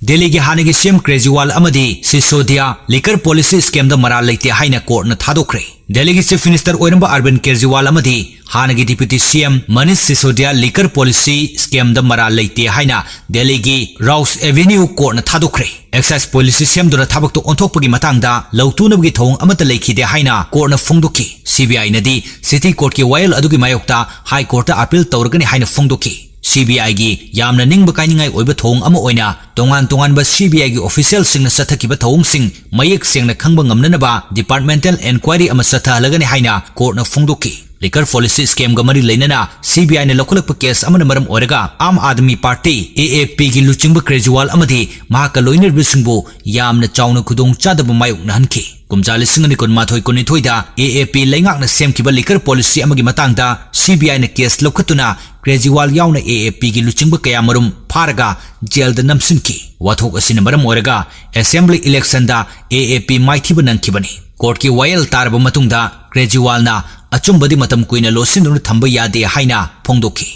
दिल्ली की हाने की CM केजरीवाल अमदी सिसोदिया लिकर पॉलिसी स्कैम द मराल लेते हाइना कोर्ट न थादोखरे दिल्ली की चीफ मिनिस्टर ओइरंबा अरविंद केजरीवाल अमदी हाने की deputy CM Manish Sisodia liquor policy scam द मराल लेते हाइना दिल्ली की राउस एवेन्यू कोर्ट न थादोखरे एक्साइज पॉलिसी स्कैम दुना थाबक तो ओंथोकपगी मतंगदा लौतुनबगी थौंग अमत लेखिदे हाइना कोर्ट न फोंदोकी CBI नदी सिटी कोर्ट की वायल अदुगी मायोक्ता हाई कोर्ट अपील तौरगनी हाइना फोंदोकी CBI की यामना निंग बकाइनिंगाई ओइबा थोंग अमा ओइना तोंगान तोंगान बा CBI की ऑफिशियल सिंग न सथकिबा थौंग सिंग मयेक सेंगना खंगबा ngamnanaba डिपार्टमेंटल इंक्वायरी अमा सथहलगनी हाइना कोर्ट न फोंदोकी लिकर पॉलिसी स्कैम गमरी लेनना CBI ने लखुलक केस अमन मरम ओरगा आम आदमी पार्टी AAP की लुचिंग केजरीवाल अमदी महाका लोइनरबिसिंगबो यामना चाउना खुदोंग चादब मायोक नहनखी कुमजा लिसिंग नि कुनमाथोय कुनिथोयदा AAP लेंगाकना सेमकिबा लिकर पॉलिसी अमगी मतंगदा CBI ने केस लखतुना केजरीवाल याउना AAP की लुचिंग कया मरुम फारगा जेल द नमसिनकी वाथोक असिन मरम ओरगा असेंबली इलेक्शन दा AAP माइथिब नंखिबनी कोर्ट की वायल तारब मतुंगदा केजरीवाल ना अचुंबदी मतम कुइना लोसिन थंब यादे हाइना फोंदोकी।